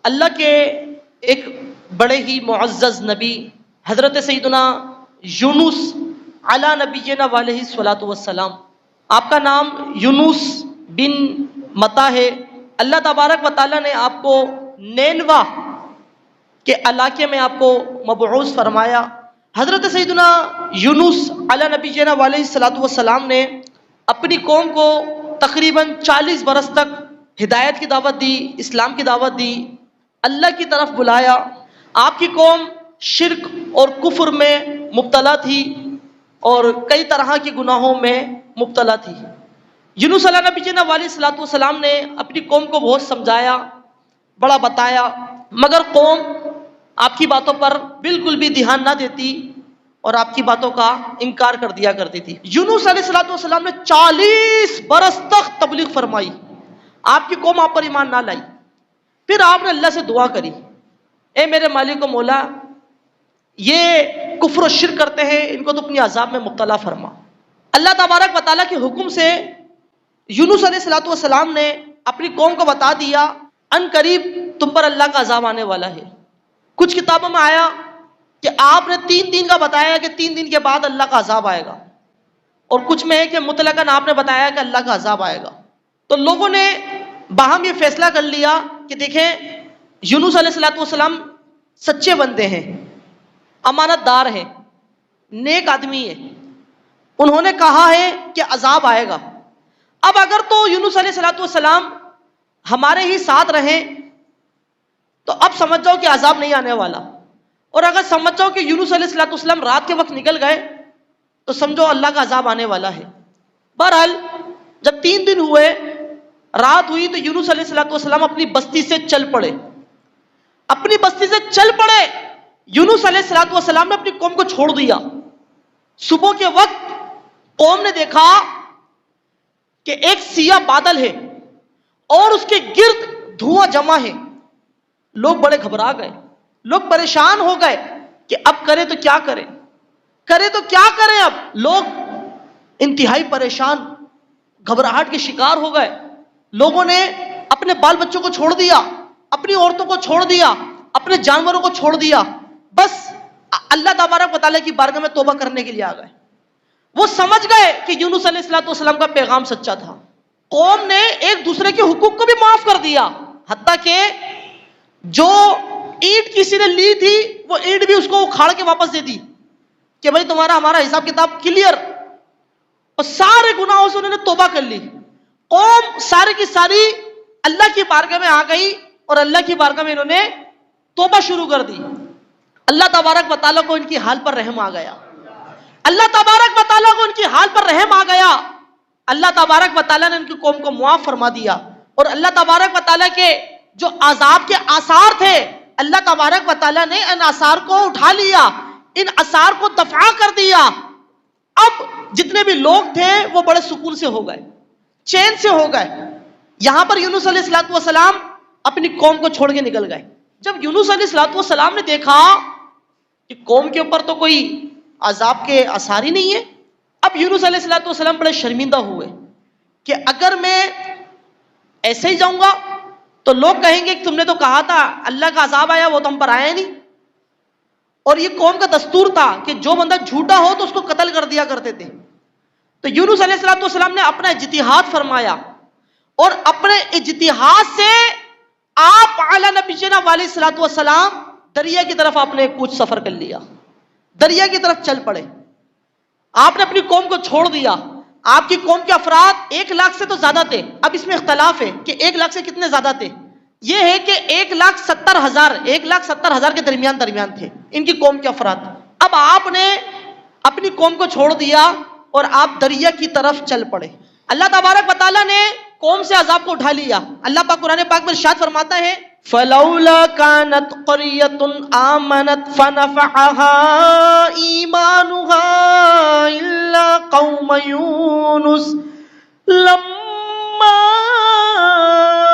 اللہ کے ایک بڑے ہی معزز نبی حضرت سیدنا یونس علی نبینا علیہ الصلوۃ والسلام، آپ کا نام یونس بن متا ہے۔ اللہ تبارک و تعالیٰ نے آپ کو نینوا کے علاقے میں آپ کو مبعوث فرمایا۔ حضرت سیدنا یونس علی نبینا علیہ الصلوۃ والسلام نے اپنی قوم کو تقریباً 40 برس تک ہدایت کی دعوت دی، اسلام کی دعوت دی، اللہ کی طرف بلایا۔ آپ کی قوم شرک اور کفر میں مبتلا تھی اور کئی طرح کے گناہوں میں مبتلا تھی۔ یونس علیہ نبی جی علیہ الصلوۃ والسلام نے اپنی قوم کو بہت سمجھایا، بڑا بتایا، مگر قوم آپ کی باتوں پر بالکل بھی دھیان نہ دیتی اور آپ کی باتوں کا انکار کر دیا کرتی تھی۔ یونس علیہ الصلوۃ والسلام نے 40 برس تک تبلیغ فرمائی، آپ کی قوم آپ پر ایمان نہ لائی۔ پھر آپ نے اللہ سے دعا کری، اے میرے مالک و مولا، یہ کفر و شرک کرتے ہیں، ان کو تو اپنی عذاب میں مبتلا فرما۔ اللہ تبارک و تعالیٰ کے حکم سے یونس علیہ الصلوۃ والسلام نے اپنی قوم کو بتا دیا ان قریب تم پر اللہ کا عذاب آنے والا ہے۔ کچھ کتابوں میں آیا کہ آپ نے 3 دن کا بتایا کہ 3 دن کے بعد اللہ کا عذاب آئے گا، اور کچھ میں ہے کہ مطلقاً آپ نے بتایا کہ اللہ کا عذاب آئے گا۔ تو لوگوں نے باہم یہ فیصلہ کر لیا کہ دیکھیں یونس علیہ الصلوۃ والسلام سچے بندے ہیں، امانت دار ہیں، نیک آدمی ہے، انہوں نے کہا ہے کہ عذاب آئے گا۔ اب اگر تو یونس علیہ الصلوۃ والسلام ہمارے ہی ساتھ رہیں تو اب سمجھ جاؤ کہ عذاب نہیں آنے والا، اور اگر سمجھ جاؤ کہ یونس علیہ الصلوۃ والسلام رات کے وقت نکل گئے تو سمجھو اللہ کا عذاب آنے والا ہے۔ بہرحال جب 3 دن ہوئے، رات ہوئی، تو یونس علیہ الصلوۃ والسلام اپنی بستی سے چل پڑے، اپنی بستی سے چل پڑے۔ یونس علیہ الصلوۃ والسلام نے اپنی قوم کو چھوڑ دیا۔ صبح کے وقت قوم نے دیکھا کہ ایک سیاہ بادل ہے اور اس کے گرد دھواں جمع ہے۔ لوگ بڑے گھبرا گئے، لوگ پریشان ہو گئے کہ اب کرے تو کیا کریں، کرے تو کیا کریں۔ اب لوگ انتہائی پریشان، گھبراہٹ کے شکار ہو گئے۔ لوگوں نے اپنے بال بچوں کو چھوڑ دیا، اپنی عورتوں کو چھوڑ دیا، اپنے جانوروں کو چھوڑ دیا، بس اللہ تبارک و تعالیٰ کی بارگاہ میں توبہ کرنے کے لیے آ گئے۔ وہ سمجھ گئے کہ یونس علیہ الصلوۃ والسلام کا پیغام سچا تھا۔ قوم نے ایک دوسرے کے حقوق کو بھی معاف کر دیا، حتیٰ کہ جو اینٹ کسی نے لی تھی وہ اینٹ بھی اس کو اکھاڑ کے واپس دے دی کہ بھائی تمہارا ہمارا حساب کتاب کلیئر، اور سارے گناہوں سے انہوں نے توبہ کر لی۔ قوم ساری کی ساری اللہ کی بارگاہ میں آ گئی اور اللہ کی بارگاہ میں انہوں نے توبہ شروع کر دی۔ اللہ تبارک و تعالیٰ کو ان کی حال پر رحم آ گیا، اللہ تبارک و تعالیٰ کو ان کی حال پر رحم آ گیا۔ اللہ تبارک و تعالیٰ نے ان کی قوم کو معاف فرما دیا، اور اللہ تبارک و تعالیٰ کے جو عذاب کے آثار تھے، اللہ تبارک و تعالیٰ نے ان آثار کو اٹھا لیا، ان آثار کو دفع کر دیا۔ اب جتنے بھی لوگ تھے وہ بڑے سکون سے ہو گئے، چین سے ہو گئے۔ یہاں پر یونس علیہ الصلوۃ والسلام اپنی قوم کو چھوڑ کے نکل گئے۔ جب یونس علیہ الصلوۃ والسلام نے دیکھا کہ قوم کے اوپر تو کوئی عذاب کے آثار ہی نہیں ہے، اب یونس علیہ الصلوۃ والسلام بڑے شرمندہ ہوئے کہ اگر میں ایسے ہی جاؤں گا تو لوگ کہیں گے کہ تم نے تو کہا تھا اللہ کا عذاب آیا، وہ تو ہم پر آیا نہیں۔ اور یہ قوم کا دستور تھا کہ جو بندہ جھوٹا ہو تو اس کو قتل کر دیا کرتے تھے۔ تو یونس علیہ الصلوۃ والسلام نے اپنا اجتہاد فرمایا، اور اپنے اجتہاد سے آپ علی نبینا علیہ الصلوۃ والسلام دریا کی طرف آپ نے کچھ سفر کر لیا، دریا کی طرف چل پڑے۔ آپ نے اپنی قوم کو چھوڑ دیا۔ آپ کی قوم کے افراد 1 لاکھ سے تو زیادہ تھے، اب اس میں اختلاف ہے کہ 1 لاکھ سے کتنے زیادہ تھے۔ یہ ہے کہ 1,70,000 کے درمیان تھے ان کی قوم کے افراد۔ اب آپ نے اپنی قوم کو چھوڑ دیا اور آپ دریا کی طرف چل پڑے۔ اللہ تبارک و تعالیٰ نے قوم سے عذاب کو اٹھا لیا۔ اللہ پاک قرآن پاک میں ارشاد فرماتا ہے فَلَوْلَا كَانَتْ قَرْيَةٌ آمَنَتْ فَنَفَعَهَا إِيمَانُهَا إِلَّا قَوْمَ يُونُسَ لَمَّا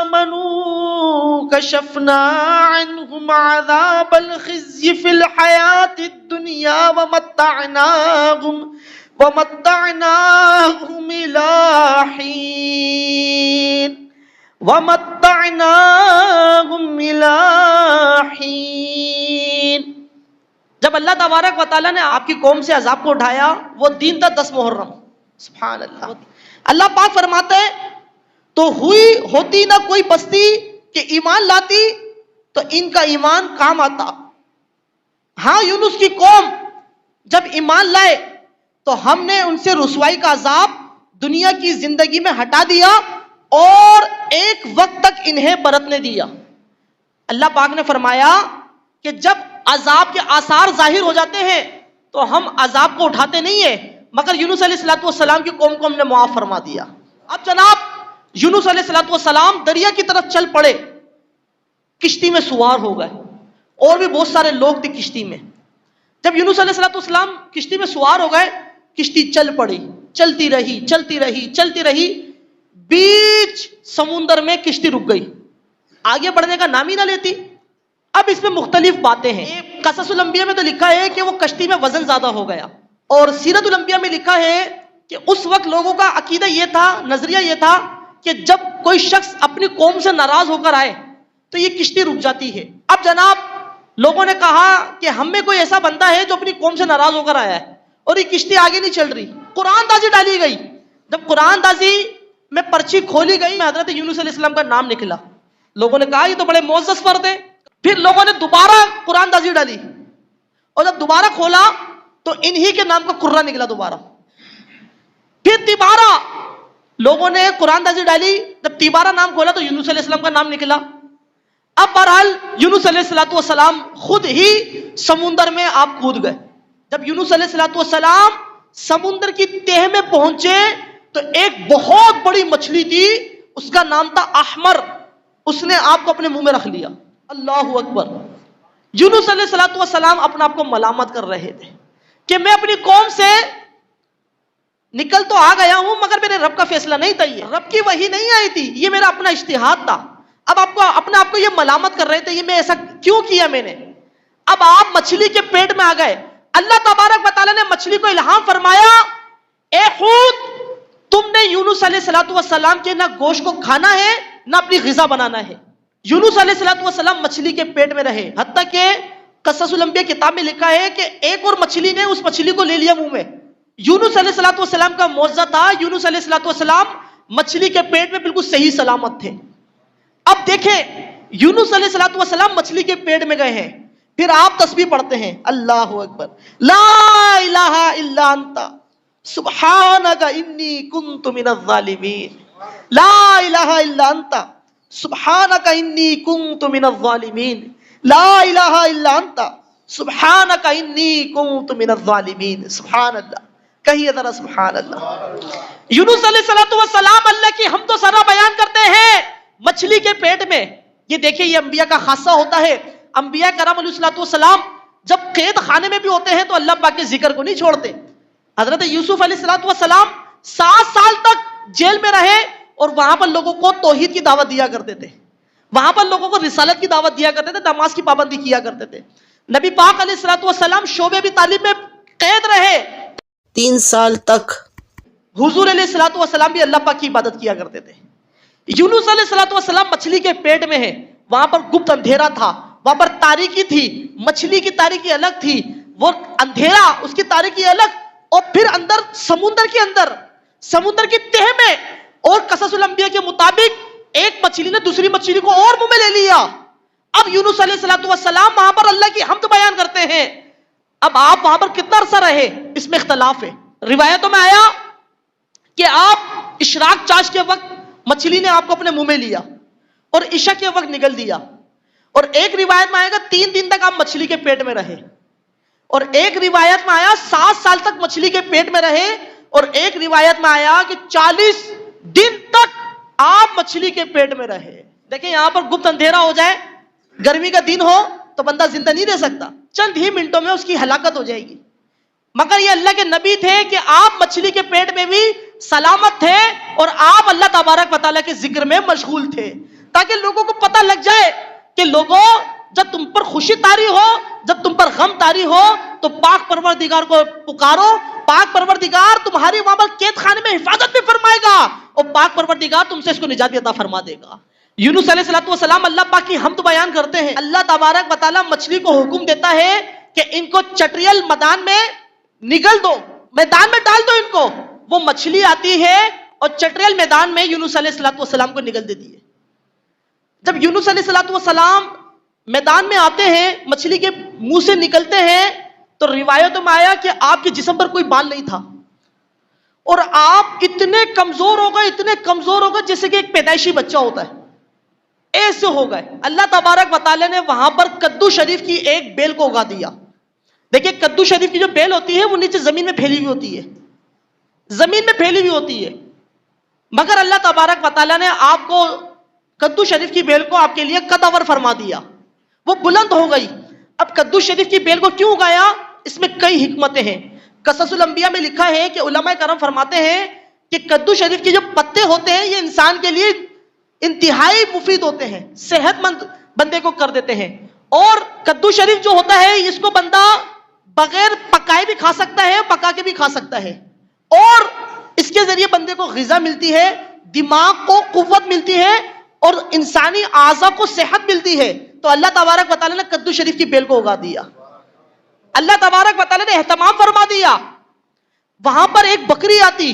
آمَنُوا كَشَفْنَا عَنْهُمْ عَذَابَ الْخِزْيِ فِي الْحَيَاةِ الدُّنْيَا وَمَتَّعْنَاهُمْ إِلَىٰ حِينٍ جب اللہ تبارک و تعالیٰ نے آپ کی قوم سے عذاب کو اٹھایا، وہ دن تھا 10 محرم. سبحان اللہ. اللہ پاک فرماتے ہیں تو ہوتی نہ کوئی بستی کہ ایمان لاتی تو ان کا ایمان کام آتا. ہاں یونس کی قوم جب ایمان لائے تو ہم نے ان سے رسوائی کا عذاب دنیا کی زندگی میں ہٹا دیا اور ایک وقت تک انہیں برتنے دیا. اللہ پاک نے فرمایا کہ جب عذاب کے آثار ظاہر ہو جاتے ہیں تو ہم عذاب کو اٹھاتے نہیں ہیں، مگر یونس علیہ السلام کی قوم کو ہم نے معاف فرما دیا. اب جناب یونس علیہ السلام دریا کی طرف چل پڑے، کشتی میں سوار ہو گئے، اور بھی بہت سارے لوگ تھے کشتی میں. جب یونس علیہ السلام کشتی میں سوار ہو گئے، کشتی چل پڑی، چلتی رہی، بیچ سمندر میں کشتی رک گئی، آگے بڑھنے کا نام ہی نہ لیتی. اب اس میں مختلف باتیں ہیں. قصص الانبیاء میں تو لکھا ہے کہ وہ کشتی میں وزن زیادہ ہو گیا، اور سیرت الانبیاء میں لکھا ہے کہ اس وقت لوگوں کا عقیدہ یہ تھا، نظریہ یہ تھا کہ جب کوئی شخص اپنی قوم سے ناراض ہو کر آئے تو یہ کشتی رک جاتی ہے. اب جناب لوگوں نے کہا کہ ہم میں کوئی ایسا بندہ ہے جو اپنی قوم سے ناراض ہو کر آیا ہے اور یہ کشتی آگے نہیں چل رہی. قرآن دازی ڈالی گئی. جب قرآن دازی میں پرچی کھولی گئی، حضرت یونس علیہ السلام کا نام نکلا. لوگوں نے کہا یہ تو بڑے معزز فرد ہیں. پھر لوگوں نے دوبارہ قرآن دازی ڈالی، اور جب دوبارہ کھولا تو انہی کے نام کا قرہ نکلا دوبارہ. پھر تیبارہ لوگوں نے قرآن دازی ڈالی، جب تیبارہ نام کھولا تو یونس علیہ السلام کا نام نکلا. اب بہرحال یونس علیہ السلام خود ہی سمندر میں آپ کود گئے. جب یونس علیہ السلام سمندر کی تہ میں پہنچے تو ایک بہت بڑی مچھلی تھی، اس کا نام تھا احمر. اس نے آپ کو اپنے منہ میں رکھ لیا. اللہ اکبر. یونس علیہ السلام اپنے آپ کو ملامت کر رہے تھے کہ میں اپنی قوم سے نکل تو آ گیا ہوں، مگر میرے رب کا فیصلہ نہیں تھا، یہ رب کی وحی نہیں آئی تھی، یہ میرا اپنا اجتہاد تھا. اب آپ کو اپنے آپ کو یہ ملامت کر رہے تھے، یہ میں ایسا کیوں کیا میں نے. اب آپ مچھلی کے پیٹ میں آ گئے. اللہ تبارک و تعالیٰ نے مچھلی کو الہام فرمایا، اے حوت تم نے یونس علیہ السلام کے نہ گوشت کو کھانا ہے نہ اپنی غذا بنانا ہے. یونس علیہ السلام مچھلی کے پیٹ میں رہے، حتیٰ کہ قصص الانبیاء کتاب میں لکھا ہے کہ ایک اور مچھلی نے اس مچھلی کو لے لیا منہ میں. یونس علیہ السلام کا معجزہ تھا، یونس علیہ السلام مچھلی کے پیٹ میں بالکل صحیح سلامت تھے. اب دیکھیں یونس علیہ السلام مچھلی کے پیٹ میں گئے ہیں، پھر آپ تسبیح پڑھتے ہیں، اللہ اکبر، لا الہ الا انت سبحانک انی کنت من الظالمین. لا الہ الا انت سبحانک انی کنت من الظالمین. لا الہ الا انت سبحانک انی کنت من الظالمین. سبحان اللہ. کہیے ذرا سبحان اللہ. یونس علیہ السلام اللہ کی حمد و ثنا بیان کرتے ہیں مچھلی کے پیٹ میں. یہ دیکھیں یہ انبیاء کا خاصہ ہوتا ہے. انبیاء کرام علیہ السلام جب قید خانے میں بھی ہوتے ہیں تو اللہ پاک کے ذکر کو نہیں چھوڑتے. حضرت یوسف علیہ السلام 7 سال تک جیل میں رہے اور وہاں پر لوگوں کو توحید کی دعوت دیا کرتے تھے، وہاں پر لوگوں کو رسالت کی دعوت دیا کرتے تھے، نماز کی پابندی کیا کرتے تھے. نبی پاک علیہ السلام شعبہ ابی طالب میں قید رہے 3 سال تک. حضور علیہ السلام بھی اللہ پاک کی عبادت کیا کرتے تھے. یونس علیہ السلام مچھلی کے پیٹ میں ہے، وہاں پر گپت اندھیرا تھا، وہاں پر تاریکی تھی. مچھلی کی تاریکی الگ تھی، وہ اندھیرا اس کی تاریکی الگ، اور پھر اندر سمندر کی تہ میں. اور قصص الانبیاء کے مطابق ایک مچھلی نے دوسری مچھلی کو اور منہ میں لے لیا. اب یونس علیہ السلام وہاں پر اللہ کی حمد بیان کرتے ہیں. اب آپ وہاں پر کتنا عرصہ رہے اس میں اختلاف ہے. روایتوں میں آیا کہ آپ اشراق چاش کے وقت مچھلی نے آپ کو اپنے منہ میں لیا اور عشاء کے وقت نگل دیا. اور ایک روایت میں آئے گا 3 دن تک آپ مچھلی کے پیٹ میں رہے، اور ایک روایت میں آیا 7 سال تک مچھلی کے پیٹ میں رہے، اور ایک روایت میں آیا کہ 40 دن تک آپ مچھلی کے پیٹ میں رہے. دیکھیں یہاں پر گپت اندھیرا ہو جائے، گرمی کا دن ہو تو بندہ زندہ نہیں رہ سکتا، چند ہی منٹوں میں اس کی ہلاکت ہو جائے گی. مگر یہ اللہ کے نبی تھے کہ آپ مچھلی کے پیٹ میں بھی سلامت تھے اور آپ اللہ تبارک و تعالیٰ کے ذکر میں مشغول تھے، تاکہ لوگوں کو پتہ لگ جائے کہ لوگوں جب تم پر خوشی طاری ہو، جب تم پر غم طاری ہو تو پاک پروردگار کو پکارو. پاک پروردگار تمہاری وہاں پر قید خانے میں حفاظت بھی فرمائے گا اور پاک پروردگار تم سے اس کو نجات بھی عطا فرما دے گا. یونس علیہ السلام اللہ پاک کی حمد بیان کرتے ہیں. اللہ تبارک و تعالیٰ مچھلی کو حکم دیتا ہے کہ ان کو چٹریل میدان میں نگل دو، میدان میں ڈال دو ان کو. وہ مچھلی آتی ہے اور چٹریل میدان میں یونس علیہ السلام کو نگل دیتی ہے. جب یونس علیہ السلام میدان میں آتے ہیں، مچھلی کے منہ سے نکلتے ہیں، تو روایتوں میں آیا کہ آپ کے جسم پر کوئی بال نہیں تھا اور آپ اتنے کمزور ہو گئے، اتنے کمزور ہو گئے جیسے کہ ایک پیدائشی بچہ ہوتا ہے، ایسے ہو گئے. اللہ تبارک و تعالیٰ نے وہاں پر کدو شریف کی ایک بیل کو اگا دیا. دیکھیں کدو شریف کی جو بیل ہوتی ہے وہ نیچے زمین میں پھیلی ہوئی ہوتی ہے، زمین میں پھیلی ہوئی ہوتی ہے، مگر اللہ تبارک و تعالیٰ نے آپ کو کدو شریف کی بیل کو آپ کے لیے قدور فرما دیا، وہ بلند ہو گئی. اب کدو شریف کی بیل کو کیوں اگایا؟ اس میں کئی حکمتیں ہیں. قصص الانبیاء میں لکھا ہے کہ علماء کرام فرماتے ہیں کہ کدو شریف کے جو پتے ہوتے ہیں یہ انسان کے لیے انتہائی مفید ہوتے ہیں، صحت مند بندے کو کر دیتے ہیں. اور کدو شریف جو ہوتا ہے اس کو بندہ بغیر پکائے بھی کھا سکتا ہے، پکا کے بھی کھا سکتا ہے، اور اس کے ذریعے بندے کو غذا ملتی ہے، دماغ کو قوت ملتی ہے اور انسانی اعضاء کو صحت ملتی ہے. تو اللہ تبارک و تعالیٰ نے کدو شریف کی بیل کو اگا دیا. اللہ تبارک و تعالیٰ نے اہتمام فرما دیا. وہاں پر ایک بکری آتی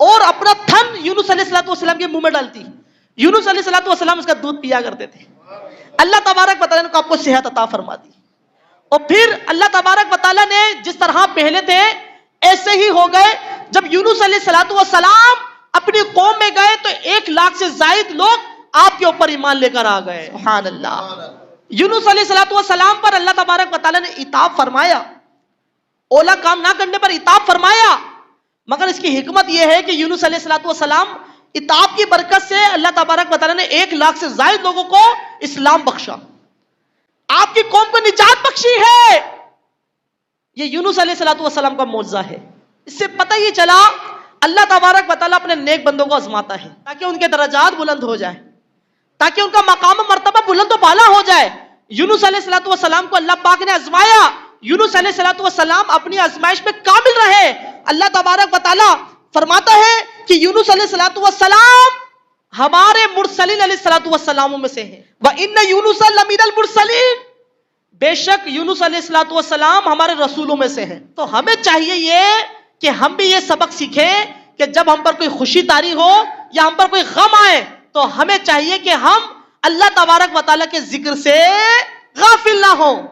اور اپنا تھن یونس علیہ السلام کے منہ میں ڈالتی. یونس علیہ السلام اس کا دودھ پیا کرتے تھے. اللہ تبارک و تعالیٰ نے آپ کو صحت عطا فرما دی. اور پھر اللہ تبارک و تعالیٰ نے جس طرح پہلے تھے ایسے ہی ہو گئے. جب یونس علیہ السلام اپنی قوم میں گئے تو 1 لاکھ سے زائد لوگ آپ کے اوپر ایمان لے کر آ گئے. سبحان اللہ. یونس علیہ السلام پر اللہ تبارک و تعالیٰ نے عتاب فرمایا، اولا کام نہ کرنے پر عتاب فرمایا، مگر اس کی حکمت یہ ہے کہ یونس علیہ السلام عتاب کی برکت سے اللہ تبارک و تعالیٰ نے 1 لاکھ سے زائد لوگوں کو اسلام بخشا، آپ کی قوم کو نجات بخشی ہے. یہ یونس علیہ السلام کا معجزہ ہے. اس سے پتہ یہ چلا اللہ تبارک و تعالیٰ اپنے نیک بندوں کو آزماتا ہے تاکہ ان کے درجات بلند ہو جائیں، تاکہ ان کا مقام و مرتبہ بلند و بالا ہو جائے. یونس علیہ السلام کو اللہ پاک نے آزمایا. یونس علیہ السلام اپنی آزمائش میں کامل رہے. اللہ تبارک و تعالیٰ فرماتا ہے کہ یونس علیہ السلام ہمارے مرسلین علیہ السلام میں سے ہیں. وَإِنَّ يُونُسَ لَمِنَ الْمُرْسَلِينَ، بے شک یونس علیہ السلام ہمارے رسولوں میں سے ہیں. تو ہمیں چاہیے یہ کہ ہم بھی یہ سبق سیکھیں کہ جب ہم پر کوئی خوشی طاری ہو یا ہم پر کوئی غم آئے تو ہمیں چاہیے کہ ہم اللہ تبارک و تعالیٰ کے ذکر سے غافل نہ ہوں.